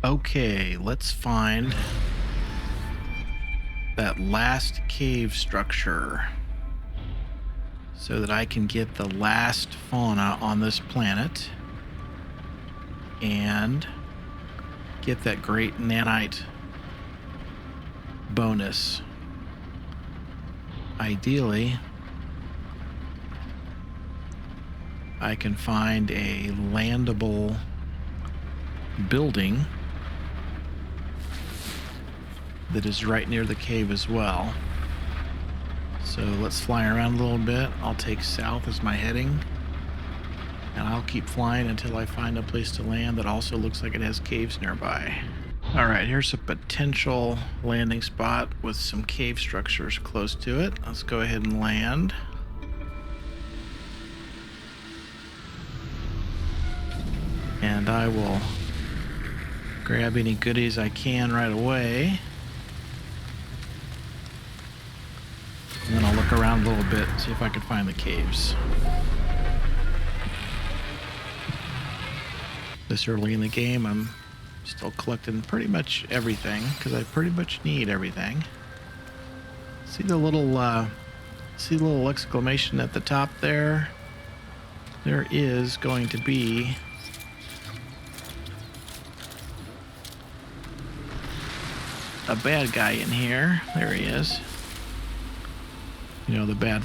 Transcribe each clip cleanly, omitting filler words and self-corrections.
Okay, let's find that last cave structure so that I can get the last fauna on this planet and get that great nanite bonus. Ideally, I can find a landable building that is right near the cave as well. So let's fly around a little bit. I'll take south as my heading, and I'll keep flying until I find a place to land that also looks like it has caves nearby. All right, here's a potential landing spot with some cave structures close to it. Let's go ahead and land. And I will grab any goodies I can right away. And then I'll look around a little bit and see if I can find the caves. This early in the game, I'm still collecting pretty much everything because I pretty much need everything. See the little exclamation at the top there? There is going to be a bad guy in here. There he is. You know, the bad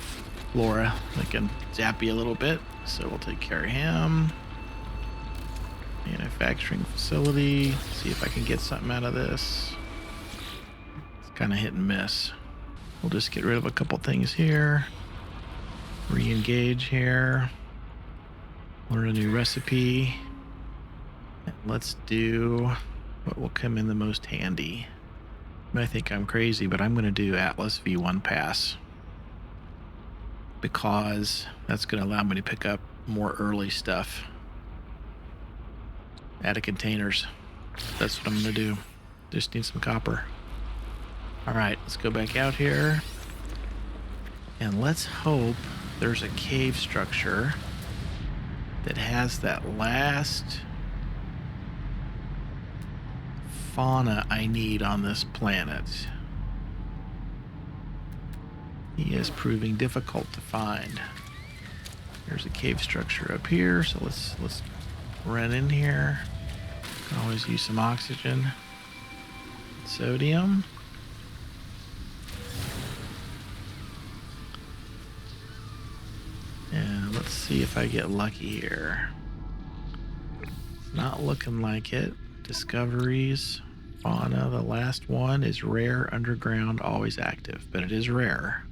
flora that can zap you a little bit. So we'll take care of him. Manufacturing facility. See if I can get something out of this. It's kind of hit and miss. We'll just get rid of a couple things here. Re-engage here. Learn a new recipe. And let's do what will come in the most handy. I think I'm crazy, but I'm going to do Atlas V1 pass, because that's going to allow me to pick up more early stuff out of containers. That's what I'm going to do. Just need some copper. All right, let's go back out here. And let's hope there's a cave structure that has that last fauna I need on this planet. He is proving difficult to find. There's a cave structure up here, so let's run in here. Can always use some oxygen. Sodium. And let's see if I get lucky here. Not looking like it. Discoveries. Fauna, the last one is rare, underground, always active, but it is rare.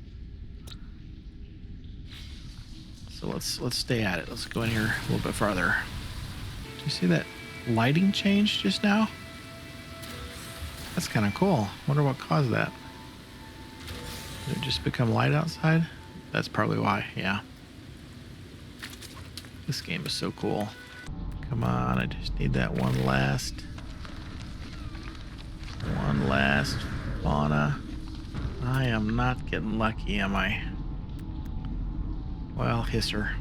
So let's stay at it. Let's go in here a little bit farther. Do you see that lighting change just now? That's kind of cool. Wonder what caused that. Did it just become light outside? That's probably why, yeah. This game is so cool. Come on, I just need that one last fauna. I am not getting lucky, am I? Well, hisser.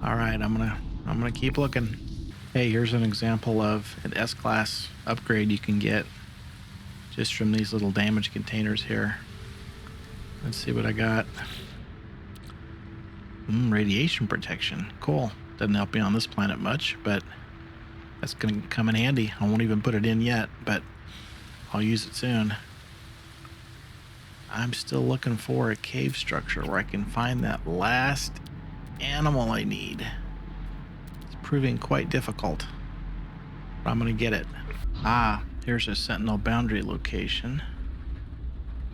All right, I'm gonna keep looking. Hey, here's an example of an S-class upgrade you can get just from these little damage containers here. Let's see what I got. Radiation protection. Cool. Doesn't help me on this planet much, but that's gonna come in handy. I won't even put it in yet, but I'll use it soon. I'm still looking for a cave structure where I can find that last animal I need. It's proving quite difficult, but I'm gonna get it. Here's a sentinel boundary location.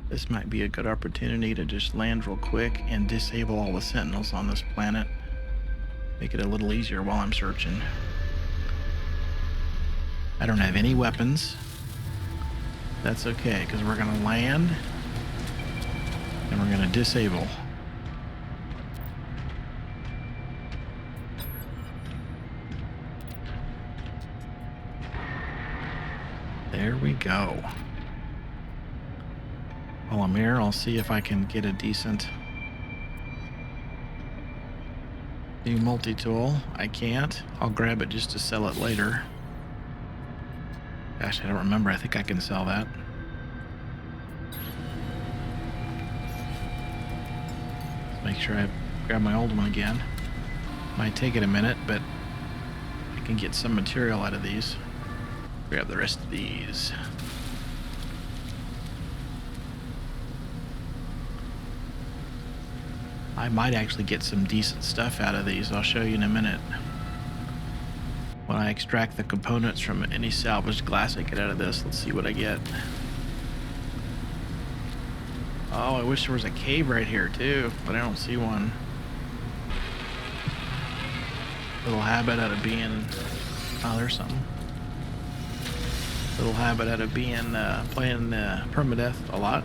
This might be a good opportunity to just land real quick and disable all the sentinels on this planet. Make it a little easier while I'm searching. I don't have any weapons. That's okay, because we're gonna land and we're gonna disable. There we go. While I'm here, I'll see if I can get a decent new multi-tool. I can't. I'll grab it just to sell it later. Gosh, I don't remember. I think I can sell that. Let's make sure I grab my old one again. Might take it a minute, but I can get some material out of these. Grab the rest of these. I might actually get some decent stuff out of these. I'll show you in a minute. When I extract the components from any salvaged glass I get out of this, let's see what I get. Oh, I wish there was a cave right here too, but I don't see one. Little habit out of being... Oh, there's something. Little habit out of being playing permadeath a lot,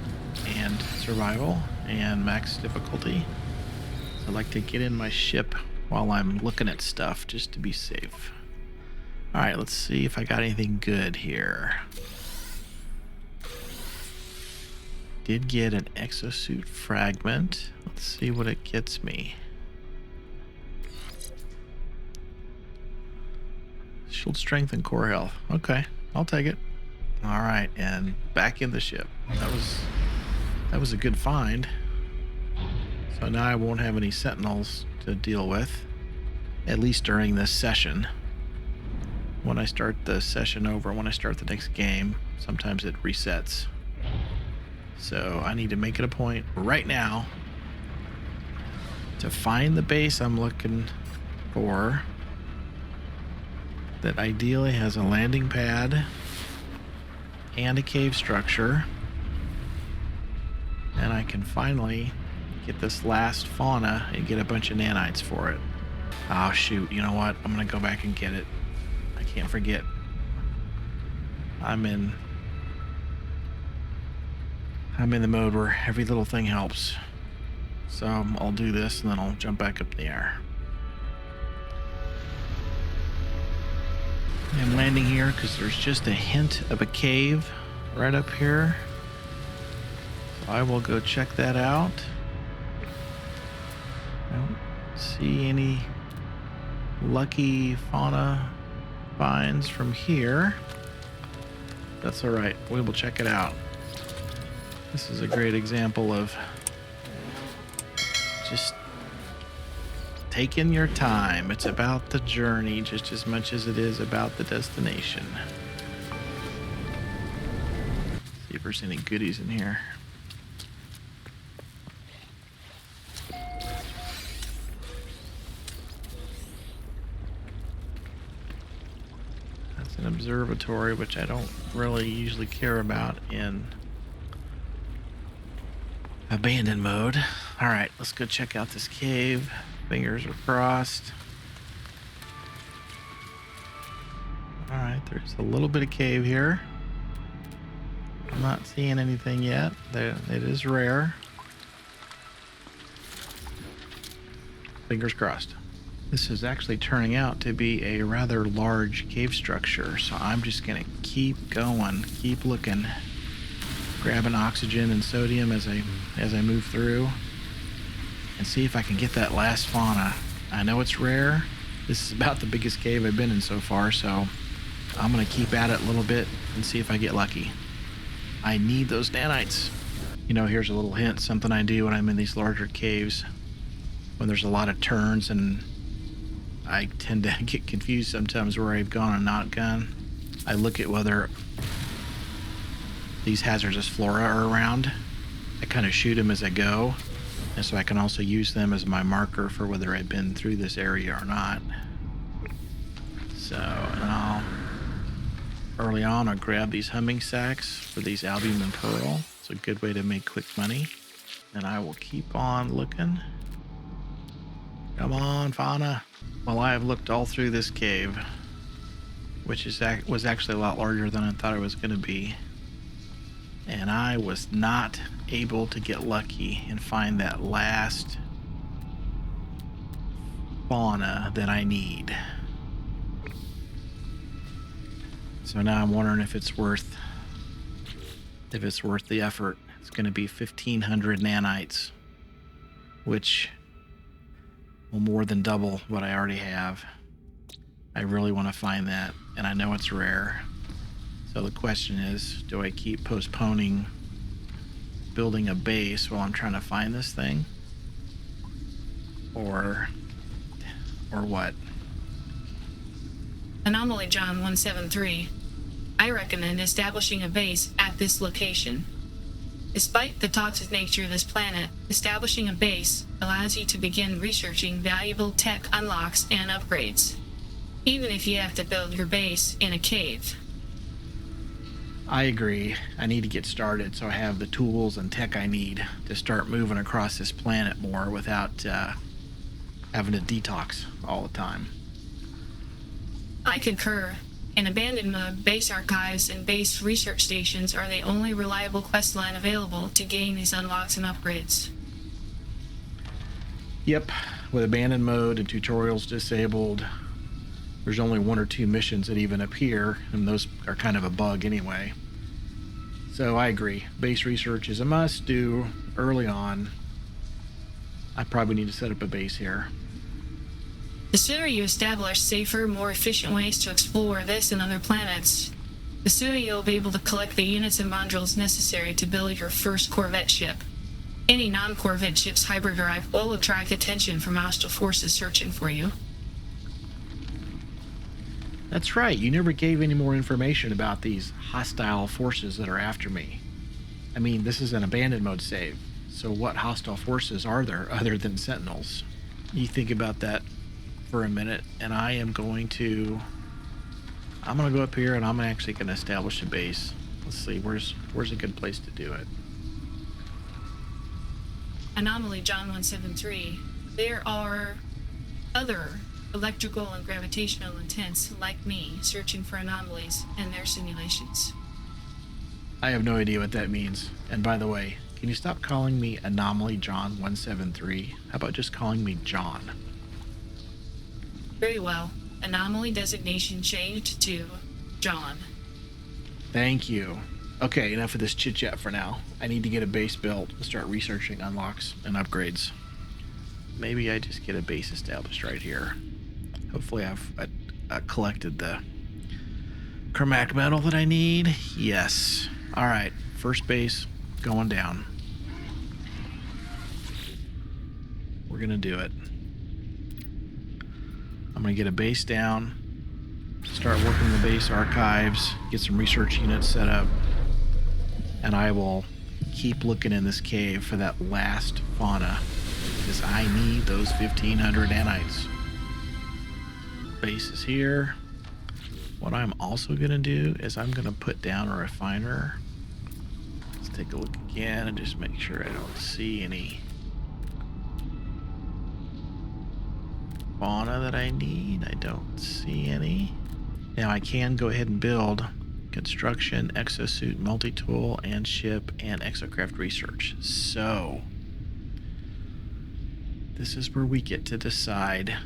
and survival, and max difficulty. So I like to get in my ship while I'm looking at stuff just to be safe. All right, let's see if I got anything good here. Did get an exosuit fragment. Let's see what it gets me. Shield strength and core health. Okay, I'll take it. All right, and back in the ship. That was a good find. So now I won't have any sentinels to deal with, at least during this session. When I start the session over, when I start the next game, sometimes it resets. So I need to make it a point right now to find the base I'm looking for that ideally has a landing pad and a cave structure, and I can finally get this last fauna and get a bunch of nanites for it. Oh shoot, you know what? I'm gonna go back and get it. I can't forget. I'm in the mode where every little thing helps. So I'll do this and then I'll jump back up in the air. I'm landing here because there's just a hint of a cave right up here. So I will go check that out. I don't see any lucky fauna finds from here. That's all right. We will check it out. This is a great example of just taking your time. It's about the journey just as much as it is about the destination. See if there's any goodies in here. That's an observatory, which I don't really usually care about in abandoned mode. All right, let's go check out this cave. Fingers are crossed. All right, there's a little bit of cave here. I'm not seeing anything yet. It is rare. Fingers crossed. This is actually turning out to be a rather large cave structure, so I'm just gonna keep going, keep looking, grabbing oxygen and sodium as I move through, and see if I can get that last fauna. I know it's rare. This is about the biggest cave I've been in so far, so I'm gonna keep at it a little bit and see if I get lucky. I need those nanites. You know, here's a little hint, something I do when I'm in these larger caves, when there's a lot of turns, and I tend to get confused sometimes where I've gone and not gone. I look at whether these hazardous flora are around. I kind of shoot them as I go, and so I can also use them as my marker for whether I've been through this area or not. So, early on, I'll grab these humming sacks for these albumin pearl. It's a good way to make quick money. And I will keep on looking. Come on, fauna. Well, I have looked all through this cave, which was actually a lot larger than I thought it was going to be. And I was not able to get lucky and find that last fauna that I need. So now I'm wondering if it's worth the effort. It's going to be 1,500 nanites, which will more than double what I already have. I really want to find that, and I know it's rare. So the question is, do I keep postponing building a base while I'm trying to find this thing? Or what? Anomaly John 173. I recommend establishing a base at this location. Despite the toxic nature of this planet, establishing a base allows you to begin researching valuable tech unlocks and upgrades, even if you have to build your base in a cave. I agree. I need to get started so I have the tools and tech I need to start moving across this planet more without having to detox all the time. I concur. In abandoned mode, base archives and base research stations are the only reliable questline available to gain these unlocks and upgrades. Yep, with abandoned mode and tutorials disabled, there's only 1 or 2 missions that even appear, and those are kind of a bug anyway. So I agree. Base research is a must do early on. I probably need to set up a base here. The sooner you establish safer, more efficient ways to explore this and other planets, the sooner you'll be able to collect the units and modules necessary to build your first Corvette ship. Any non-Corvette ship's hyperdrive will attract attention from hostile forces searching for you. That's right, you never gave any more information about these hostile forces that are after me. I mean, this is an abandoned mode save, so what hostile forces are there other than Sentinels? You think about that for a minute, and I'm going to go up here and I'm actually going to establish a base. Let's see, where's a good place to do it? Anomaly John 173. There are other electrical and gravitational intents like me searching for anomalies and their simulations. I have no idea what that means. And by the way, can you stop calling me Anomaly John 173? How about just calling me John? Very well. Anomaly designation changed to John. Thank you. Okay, enough of this chit-chat for now. I need to get a base built and start researching unlocks and upgrades. Maybe I just get a base established right here. Hopefully I've collected the chromatic metal that I need. Yes. Alright, first base going down. We're gonna do it. I'm going to get a base down, start working the base archives, get some research units set up, and I will keep looking in this cave for that last fauna, because I need those 1,500 nanites. Base is here. What I'm also going to do is I'm going to put down a refiner. Let's take a look again and just make sure I don't see any fauna that I need. I don't see any. Now I can go ahead and build construction, exosuit, multi-tool, and ship, and exocraft research. So this is where we get to decide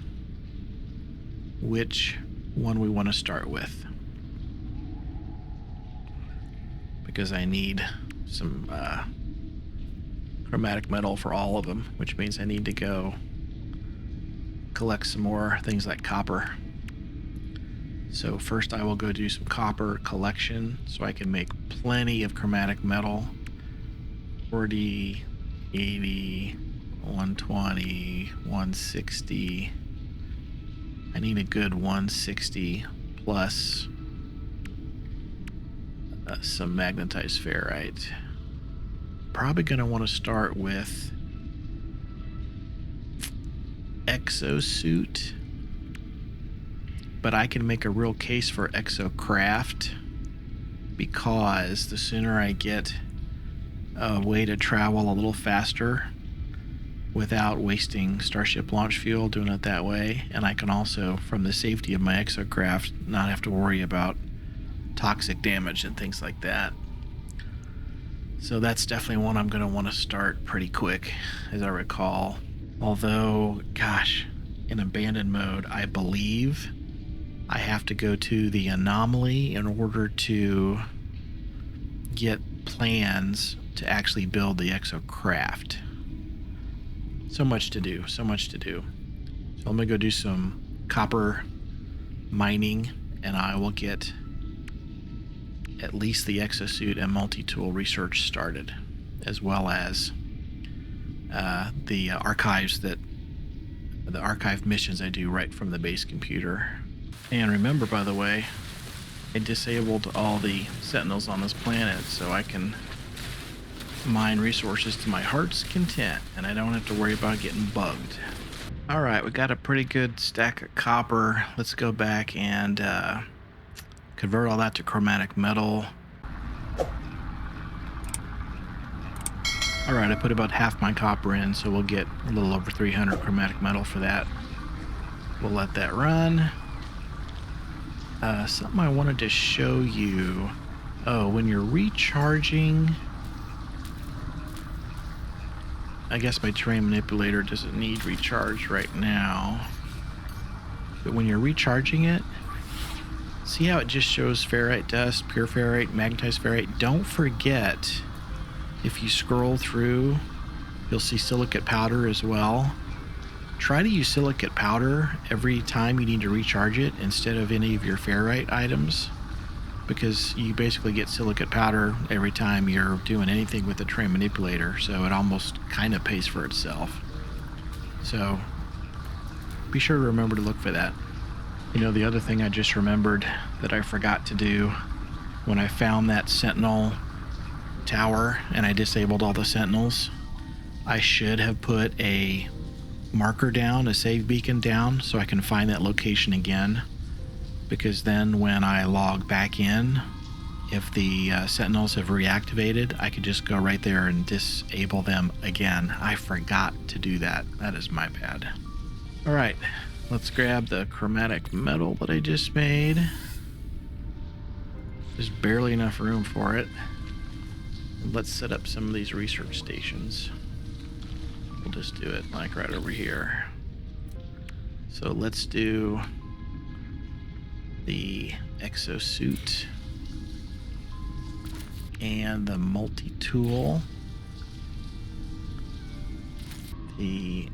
which one we want to start with, because I need some chromatic metal for all of them, which means I need to go collect some more things like copper. So first I will go do some copper collection so I can make plenty of chromatic metal. 40, 80, 120, 160. I need a good 160 plus some magnetized ferrite. Probably going to want to start with exosuit, but I can make a real case for exocraft, because the sooner I get a way to travel a little faster without wasting Starship launch fuel doing it that way, and I can also, from the safety of my exocraft, not have to worry about toxic damage and things like that. So that's definitely one I'm going to want to start pretty quick, as I recall. Although, gosh, in abandoned mode, I believe I have to go to the anomaly in order to get plans to actually build the exocraft. So much to do, so much to do. So I'm going to go do some copper mining, and I will get at least the exosuit and multi-tool research started, as well as the archive missions I do right from the base computer. And remember, by the way, I disabled all the sentinels on this planet so I can mine resources to my heart's content, and I don't have to worry about getting bugged. All right, we got a pretty good stack of copper. Let's go back and convert all that to chromatic metal. All right, I put about half my copper in, so we'll get a little over 300 chromatic metal for that. We'll let that run. Something I wanted to show you. Oh, when you're recharging, I guess my terrain manipulator doesn't need recharge right now. But when you're recharging it, see how it just shows ferrite dust, pure ferrite, magnetized ferrite? Don't forget, if you scroll through, you'll see silicate powder as well. Try to use silicate powder every time you need to recharge it instead of any of your ferrite items, because you basically get silicate powder every time you're doing anything with the terrain manipulator, so it almost kind of pays for itself. So be sure to remember to look for that. You know, the other thing I just remembered that I forgot to do when I found that sentinel tower and I disabled all the sentinels, I should have put a marker down, a save beacon down, so I can find that location again, because then when I log back in, if the sentinels have reactivated, I could just go right there and disable them again. I forgot to do that. That is my bad. All right, let's grab the chromatic metal that I just made. There's barely enough room for it. Let's set up some of these research stations. We'll just do it like right over here. So let's do the exosuit and the multi-tool. The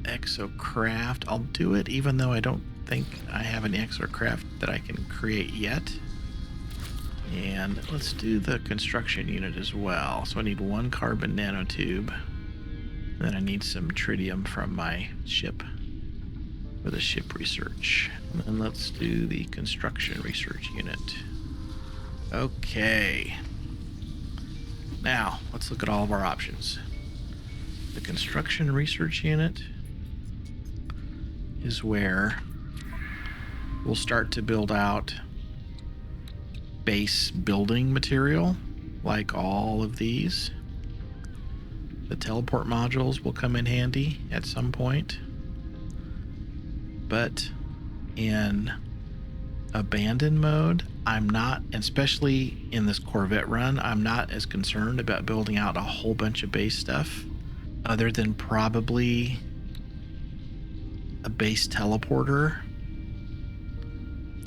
exocraft, I'll do it even though I don't think I have an exocraft that I can create yet. And let's do the construction unit as well. So I need one carbon nanotube. Then I need some tritium from my ship for the ship research. And then let's do the construction research unit. Okay. Now, let's look at all of our options. The construction research unit is where we'll start to build out base building material, like all of these. The teleport modules will come in handy at some point, but in abandoned mode, I'm not, especially in this Corvette run, I'm not as concerned about building out a whole bunch of base stuff, other than probably a base teleporter,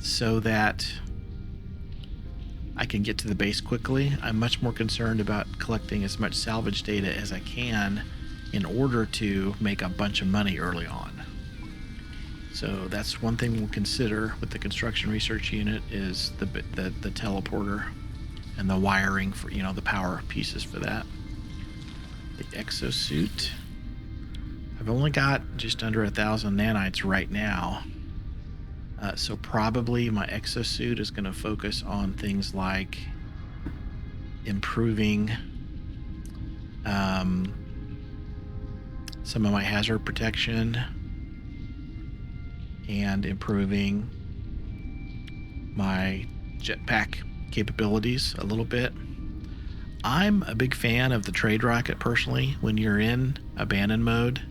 so that I can get to the base quickly. I'm much more concerned about collecting as much salvage data as I can in order to make a bunch of money early on. So that's one thing we'll consider with the construction research unit, is the teleporter and the wiring for, you know, the power pieces for that. The exosuit, I've only got just under 1,000 nanites right now. So probably my exosuit is going to focus on things like improving some of my hazard protection and improving my jetpack capabilities a little bit. I'm a big fan of the trade rocket personally. When you're in abandoned mode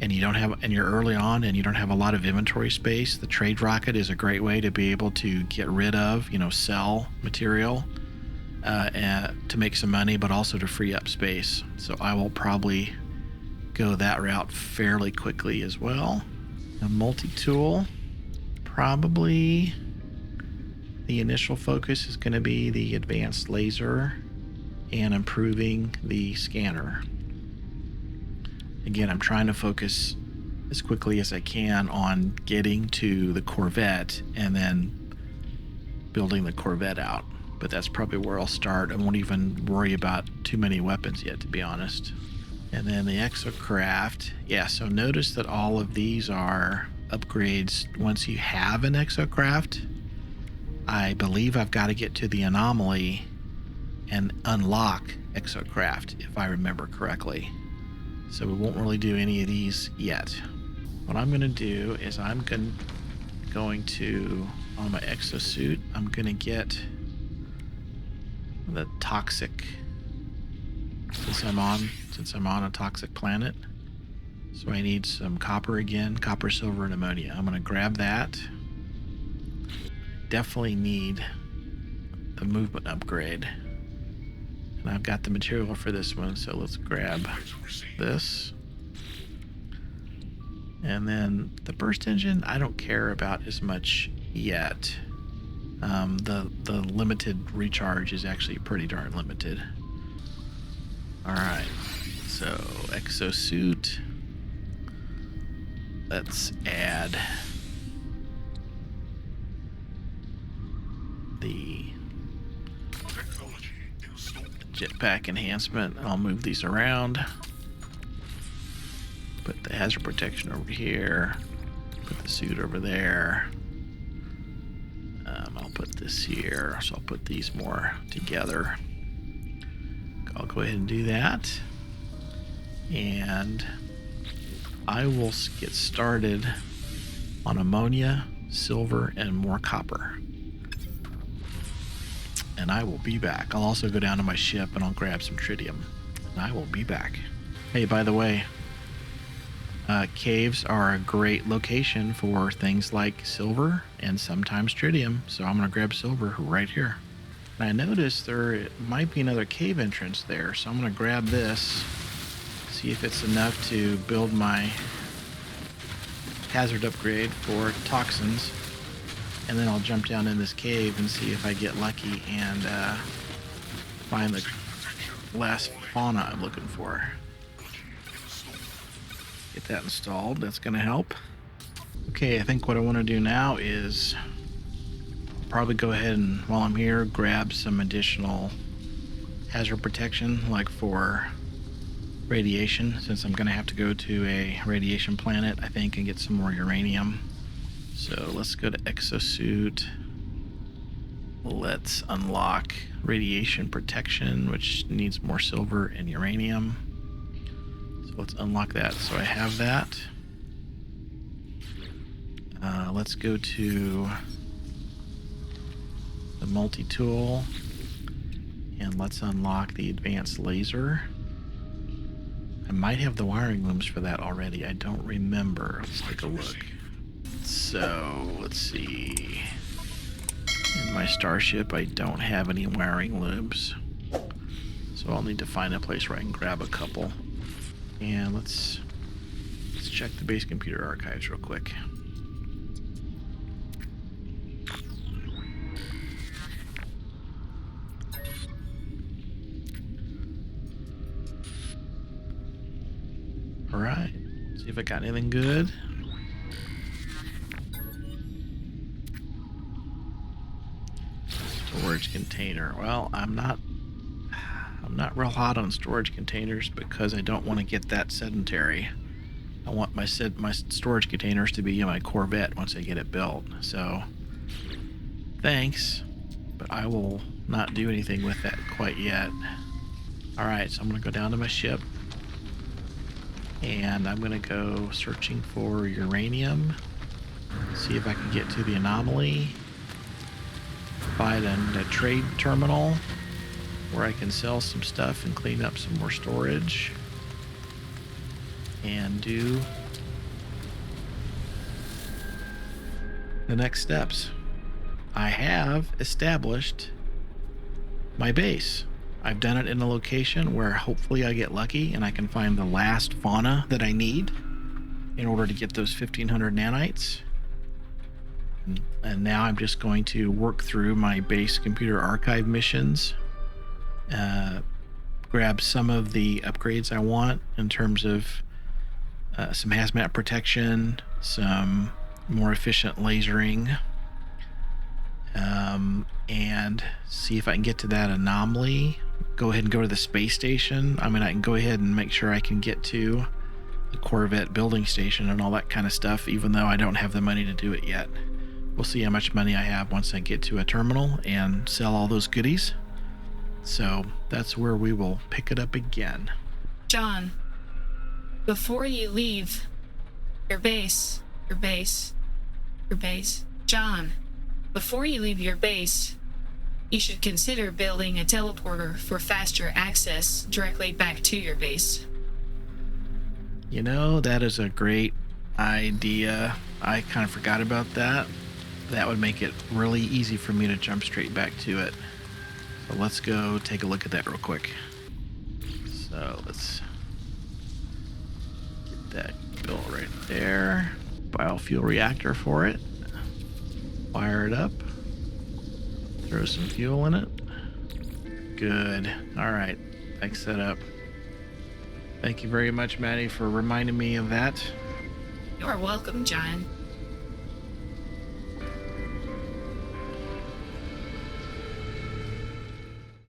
and you're early on and you don't have a lot of inventory space, the trade rocket is a great way to be able to get rid of, sell material to make some money, but also to free up space. So I will probably go that route fairly quickly as well. A multi-tool, probably the initial focus is going to be the advanced laser and improving the scanner. Again, I'm trying to focus as quickly as I can on getting to the Corvette and then building the Corvette out. But that's probably where I'll start. I won't even worry about too many weapons yet, to be honest. And then the exocraft. Yeah, so notice that all of these are upgrades once you have an exocraft. I believe I've got to get to the anomaly and unlock exocraft, if I remember correctly. So we won't really do any of these yet. What I'm going to do is I'm going to, on my exosuit, I'm going to get the toxic, since I'm on a toxic planet. So I need some copper again, copper, silver, and ammonia. I'm going to grab that. Definitely need the movement upgrade. And I've got the material for this one, so let's grab this. And then the burst engine, I don't care about as much yet. The limited recharge is actually pretty darn limited. Alright, so exosuit. Let's add the jetpack enhancement. I'll move these around. Put the hazard protection over here. Put the suit over there. I'll put this here, so I'll put these more together. I'll go ahead and do that. And I will get started on ammonia, silver, and more copper. And I will be back. I'll also go down to my ship and I'll grab some tritium. And I will be back. Hey, by the way, caves are a great location for things like silver and sometimes tritium. So I'm going to grab silver right here. And I noticed there might be another cave entrance there. So I'm going to grab this, see if it's enough to build my hazard upgrade for toxins. And then I'll jump down in this cave and see if I get lucky and find the last fauna I'm looking for. Get that installed. That's going to help. Okay, I think what I want to do now is probably go ahead and, while I'm here, grab some additional hazard protection, like for radiation, since I'm going to have to go to a radiation planet, I think, and get some more uranium. So let's go to exosuit. Let's unlock radiation protection, which needs more silver and uranium. So let's unlock that. So I have that. Let's go to the multi-tool and let's unlock the advanced laser. I might have the wiring looms for that already. I don't remember. Let's take a look. So let's see. In my starship, I don't have any wiring loops, so I'll need to find a place where I can grab a couple. And let's check the base computer archives real quick. All right, see if I got anything good. Storage container. Well, I'm not real hot on storage containers because I don't want to get that sedentary. I want my storage containers to be in my Corvette once I get it built. So thanks, but I will not do anything with that quite yet. All right, so I'm going to go down to my ship and I'm going to go searching for uranium, see if I can get to the anomaly. Find a trade terminal where I can sell some stuff and clean up some more storage and do the next steps. I have established my base. I've done it in a location where hopefully I get lucky and I can find the last fauna that I need in order to get those 1500 nanites. And now I'm just going to work through my base computer archive missions, grab some of the upgrades I want in terms of some hazmat protection, some more efficient lasering, and see if I can get to that anomaly. Go ahead and go to the space station. I mean, I can go ahead and make sure I can get to the Corvette building station and all that kind of stuff, even though I don't have the money to do it yet. We'll see how much money I have once I get to a terminal and sell all those goodies. So that's where we will pick it up again. John, before you leave your base, John, before you leave your base, you should consider building a teleporter for faster access directly back to your base. You know, that is a great idea. I kind of forgot about that. That would make it really easy for me to jump straight back to it. So let's go take a look at that real quick. So let's get that built right there. Biofuel reactor for it. Fire it up. Throw some fuel in it. Good. All right. Thanks, set up. Thank you very much, Maddie, for reminding me of that. You're welcome, John.